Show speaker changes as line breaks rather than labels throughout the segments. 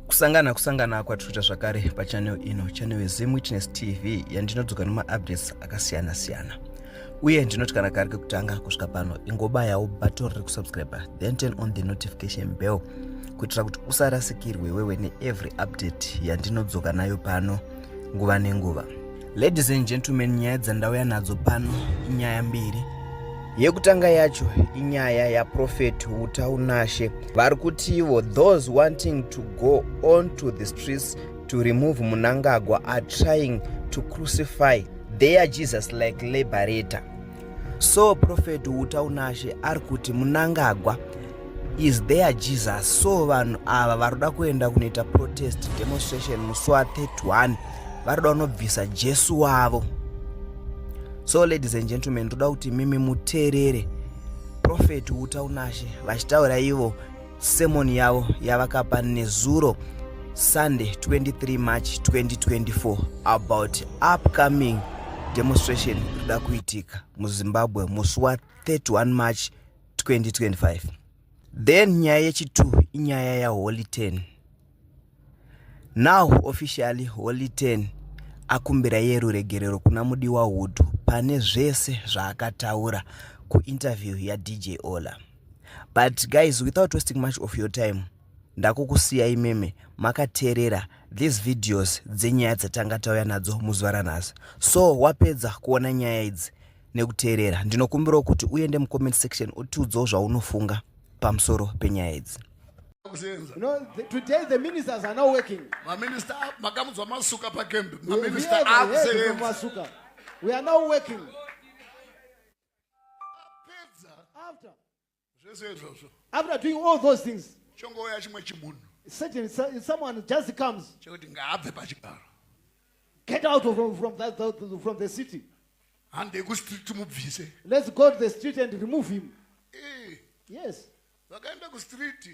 kusangana kwatikuita zvakare pachannel ino, channel yeZim Witness TV yandinodzoka nemaupdates akasiyana-siyana. Uye ndinoti kana kari kekutanga kusvika pano ingobayawo button rekusubscribe, then turn on the notification bell kuitira kuti usarasikirwe wewe neevery update yandinodzoka nayo pano nguva nenguva. Ladies and gentlemen, nyaya dzandauya nadzo pano inyaya mbiri. Yekutanga yacho inyaya yaProfeti utaunashe vari kutivo those wanting to go onto the streets to remove Mnangagwa are trying to crucify their Jesus like liberator. So Prọfeti utaunashe ari kuti Mnangagwa is their Jesus. So vanhu ava varoda kuenda kunoita protest demonstration musi wa31 varoda kunobvisa Jesu wavo. So ladies and gentlemen, toda kuti mimi muteerere Prọfeti utaunashe vachitaura ivo sermon yavo yavakapa nezuro Sunday 23 March 2024 about upcoming demonstration inoda kuitika muZimbabwe musi wa31 March 2025. Then nyaya yechitu inyaya yaHoly 10. Now officially Holy 10 akumbira yeruregerero kuna NaMudiwa Wedu pane zvese zvaakataura kuinterview yaDJ Ola. But guys, without wasting much of your time, ndakukusiya imeme makateerera these videos dzenyaya dzatanga tauya nadzo muzuva ranhasi. So wapedza kuona nyaya idzi nekuteerera, ndinokumbirawo kuti uende mucomment section utiudzewo zvaunofunga pamusoro penyaya idzi.
You know, today the ministers are now working. We are now working. After doing all those things, someone just comes, get out from the city. Let's go to the street and remove him. Yes.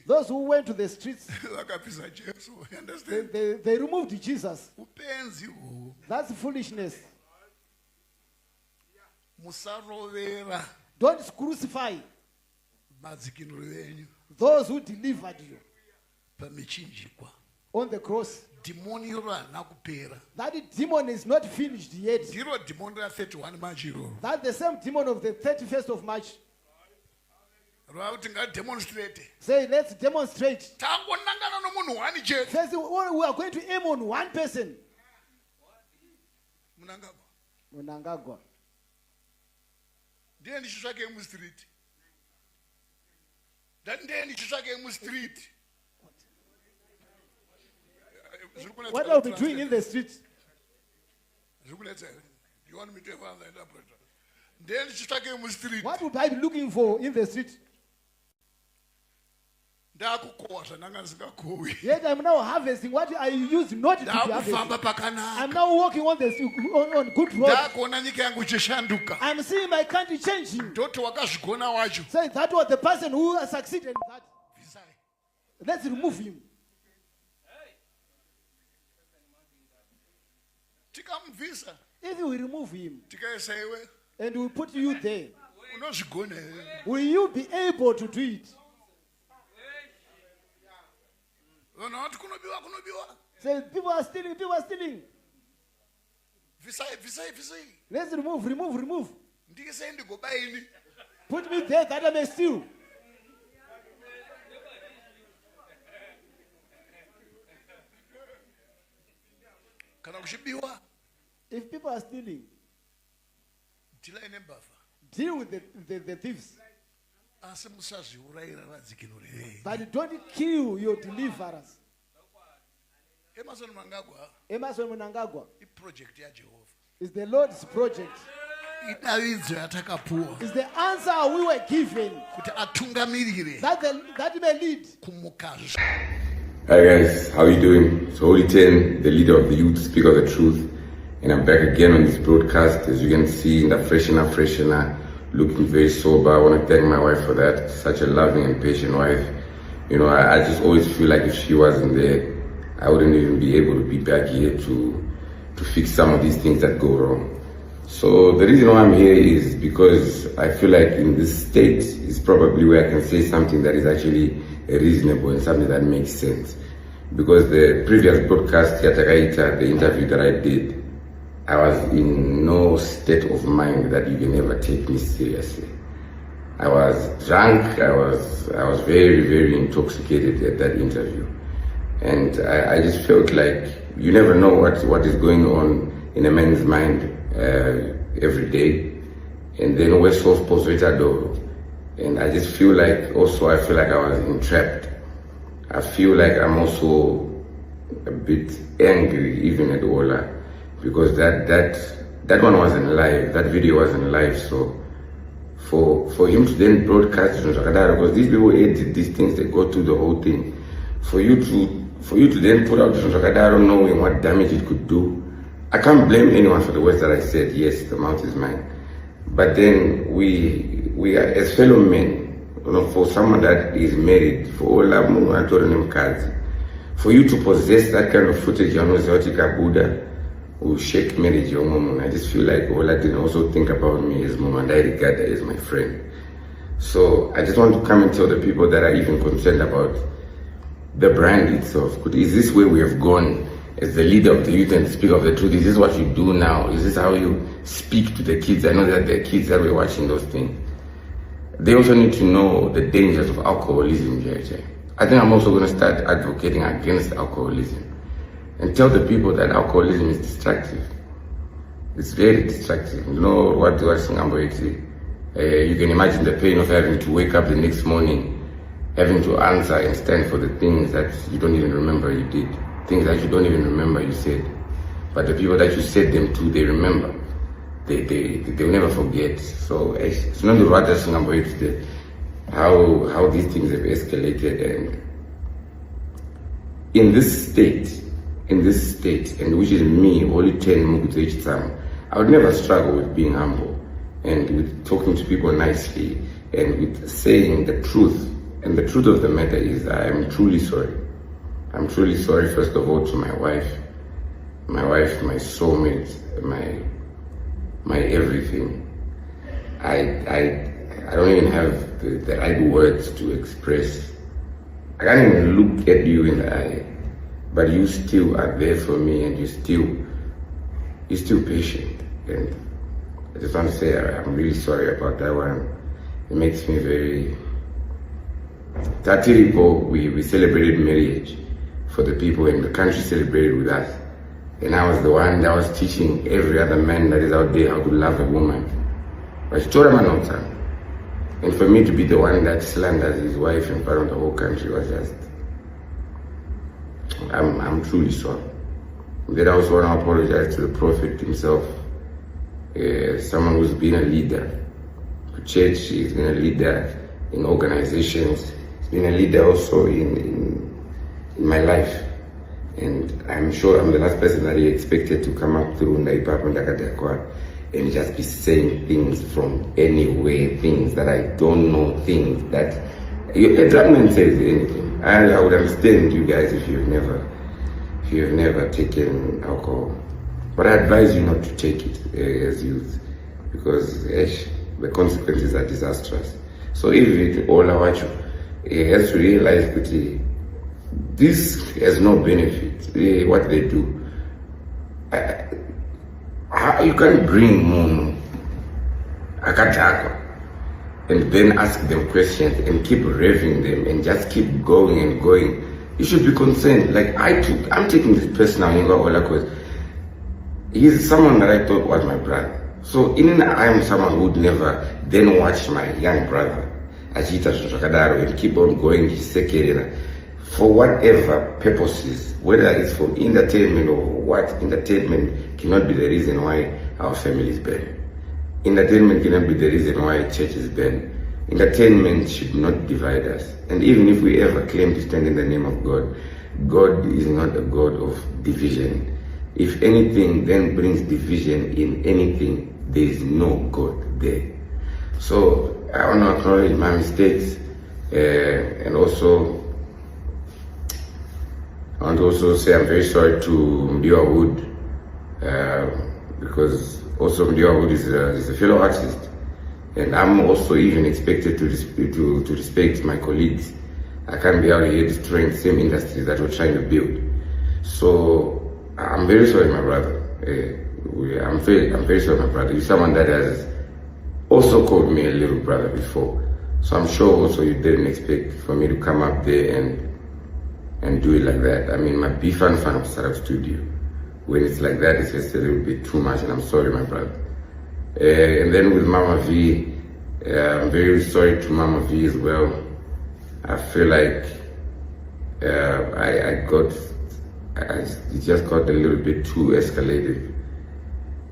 Those who went to the streets, they removed Jesus. That's foolishness. Don't crucify those who delivered you on the cross. That demon is not finished yet. That's the same demon of the 31st of March. Say, let's demonstrate. First, we are going to aim on one person. Mnangagwa. What are we doing in the street?
You want me to have an interpreter?
What would I be looking for in the street? Yet I'm now harvesting what I used not to be harvesting. I'm now walking on the on good road. I'm seeing my country changing. Say that was the person who succeeded in that. Let's remove him. If we remove him and we put you there, will you be able to do it? Say, people are stealing. Let's remove. Put me there that I may steal. If people are stealing, deal with the thieves. But don't kill your deliverers. Emerson Mnangagwa is the Lord's project. It's the answer we were given that may lead.
Hi guys, how are you doing? So Holy 10, the leader of the youth, speak of the truth. And I'm back again on this broadcast. As you can see, in the freshener, looking very sober. I want to thank my wife for that. Such a loving and patient wife. You know, I just always feel like if she wasn't there, I wouldn't even be able to be back here to fix some of these things that go wrong. So the reason why I'm here is because I feel like in this state is probably where I can say something that is actually reasonable and something that makes sense. because the previous broadcast, the interview that I did, I was in no state of mind that you can ever take me seriously. I was drunk, I was very, very intoxicated at that interview. And I just felt like you never know what is going on in a man's mind every day. And then we're so positado. And I just feel like I was entrapped. I feel like I'm also a bit angry even at Ola, because that one wasn't live, that video wasn't live. So for him to then broadcast because these people edit these things, they go through the whole thing. For you to then put out Jakadaro knowing what damage it could do, I can't blame anyone for the words that I said. Yes, the mouth is mine. But then we are, as fellow men, for someone that is married, for you to possess that kind of footage, Buddha, who shake marriage, I just feel like Ola didn't also think about me as mom, and I regard her as my friend. So I just want to come and tell the people that are even concerned about the brand itself. Is this where we have gone as the leader of the youth and speak of the truth? Is this what you do now? Is this how you speak to the kids? I know that the kids that were watching those things, they also need to know the dangers of alcoholism. I think I'm also going to start advocating against alcoholism and tell the people that alcoholism is destructive. It's very destructive. You know what you can imagine the pain of having to wake up the next morning, having to answer and stand for the things that you don't even remember you did, things that you don't even remember you said. But the people that you said them to, they remember. They'll never forget. So it's not the right how these things have escalated, and in this state, and which is me, Holy 10 Mugutu time, I would never struggle with being humble and with talking to people nicely and with saying the truth. And the truth of the matter is I am truly sorry. I'm truly sorry, first of all, to my wife, my soulmate, my everything. I don't even have the right words to express. I can't even look at you in the eye, but you still are there for me, and you're still patient. And I just want to say I'm really sorry about that one. It makes me very. Tatiripo, we celebrated marriage for the people, and the country celebrated with us. And I was the one that was teaching every other man that is out there how to love a woman. But and for me to be the one that slanders his wife in front of the whole country was just, I'm truly sorry. Then I also want to apologize to the prophet himself, someone who's been a leader for church, he's been a leader in organizations, he's been a leader also in my life. And I'm sure I'm the last person that he expected to come up through Ndaipa and just be saying things from anywhere, things that I don't know, things that a drug man says anything. I would understand you guys if you've never taken alcohol. But I advise you not to take it as youth, because the consequences are disastrous. So if it all I watch, it has to realize quickly this has no benefit. What they do, you can't bring Mono Akatako and then ask them questions and keep raving them and just keep going and going. You should be concerned. Like I'm taking this person now, because he's someone that I thought was my brother. So I'm someone who would never then watch my young brother Ajita Shakadaro and keep on going his second for whatever purposes, whether it's for entertainment or what. Entertainment cannot be the reason why our family is burned. Entertainment cannot be the reason why church is burned. Entertainment should not divide us. And even if we ever claim to stand in the name of God, God is not a God of division. If anything then brings division in anything, there is no God there. So I want to acknowledge my mistakes, and also I want to also say I'm very sorry to Mnangagwa Wood, because also Mnangagwa Wood is a fellow artist, and I'm also even expected to respect my colleagues I can't be out here destroying the same industry that we're trying to build. So I'm very sorry, my brother. I'm very sorry, my brother. You're someone that has also called me a little brother before. So I'm sure also you didn't expect for me to come up there and do it like that. I mean, my beef and fan of startup studio. When it's like that, it's just a little bit too much, and I'm sorry, my brother. And then with Mama V, I'm very sorry to Mama V as well. I feel like it just got a little bit too escalated.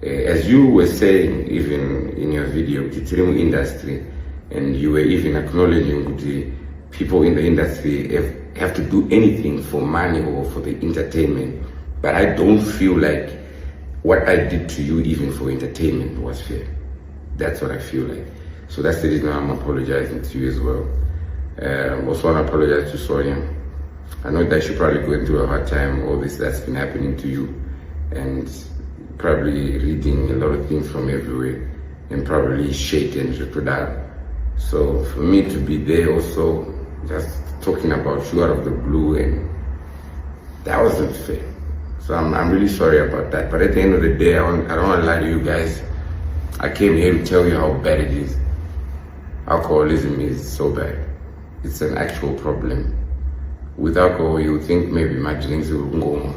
As you were saying, even in your video, the film industry, and you were even acknowledging the people in the industry have to do anything for money or for the entertainment. But I don't feel like what I did to you, even for entertainment, was fair. That's what I feel like. So that's the reason I'm apologizing to you as well. Also want to apologize to Sonia. I know that you're probably going through a hard time, all this that's been happening to you, and probably reading a lot of things from everywhere, and probably shaken to that. So for me to be there also, just talking about you out of the blue, and that wasn't fair. So I'm really sorry about that. But at the end of the day, I don't want to lie to you guys. I came here to tell you how bad it is. Alcoholism is so bad. It's an actual problem. With alcohol, you think maybe my drinks will go,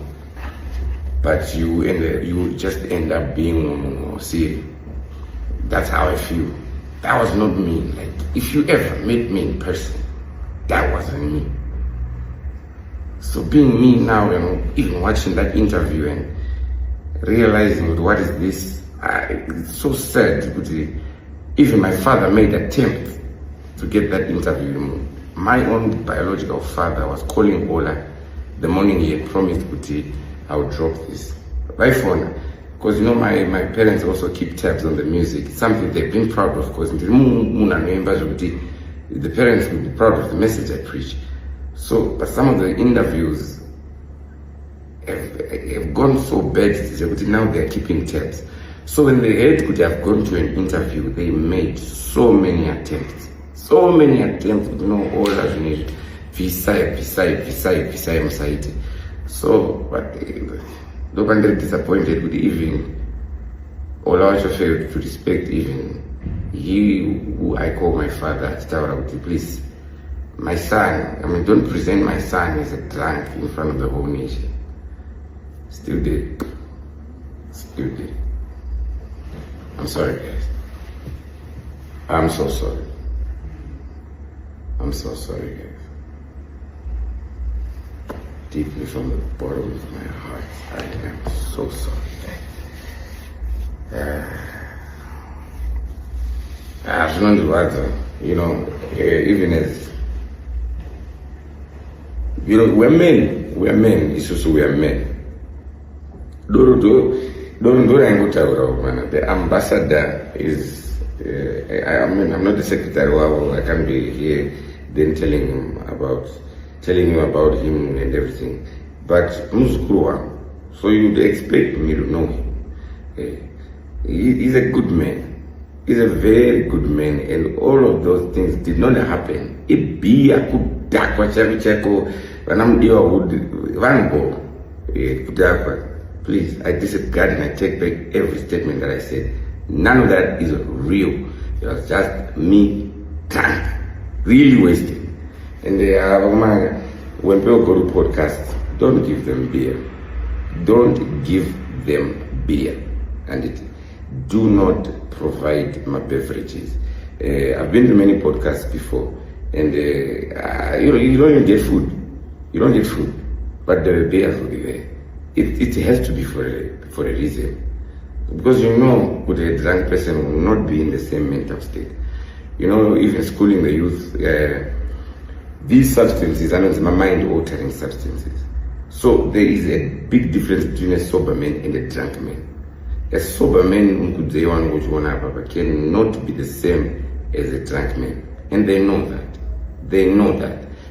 but you just end up being, see, that's how I feel. That was not me. Like, if you ever met me in person, that wasn't me. So being me now, even watching that interview and realizing what is this, it's so sad. Even my father made an attempt to get that interview removed. My own biological father was calling Ola the morning he had promised I would drop this. By phone, because my parents also keep tabs on the music. It's something they've been proud of, because the parents will be proud of the message I preach. So, but some of the interviews have gone so bad that now they're keeping tabs. So when they could have gone to an interview, they made so many attempts. So many attempts, all as you need. Beside. So, but nobody disappointed with even, all I also failed to respect even he who I call my father, please. My son, don't present my son as a drunk in front of the whole nation. Still did. I'm sorry, guys. I'm so sorry. I'm so sorry, guys. Deeply from the bottom of my heart, I am so sorry. I've known the water, even as we're men. It's just we are men. The ambassador is. I'm not the secretary. I can't be here then telling you about him and everything. But so you'd expect me to know him. He's a good man. He's a very good man, and all of those things did not happen. Please, I disregard and I take back every statement that I said. None of that is real. It was just me drunk, really wasted. And when people go to podcasts, don't give them beer. Don't give them beer. And do not provide my beverages. I've been to many podcasts before, and you don't even get food. You don't get food, but the beers will be there. It has to be for a reason. Because with a drunk person will not be in the same mental state. Even schooling the youth, these substances are not mind-altering substances. So there is a big difference between a sober man and a drunk man. A sober man cannot be the same as a drunk man. And they know that.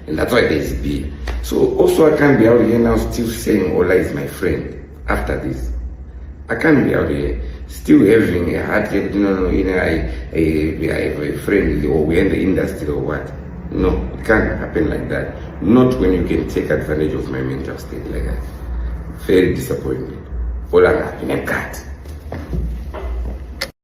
And that's why there is beer. So also I can't be out here now still saying Ola is my friend after this. I can't be out here still having a heart, I have a friend, or we're in the industry or what. No, it can't happen like that. Not when you can take advantage of my mental state like that. Very disappointing. All I'm happy,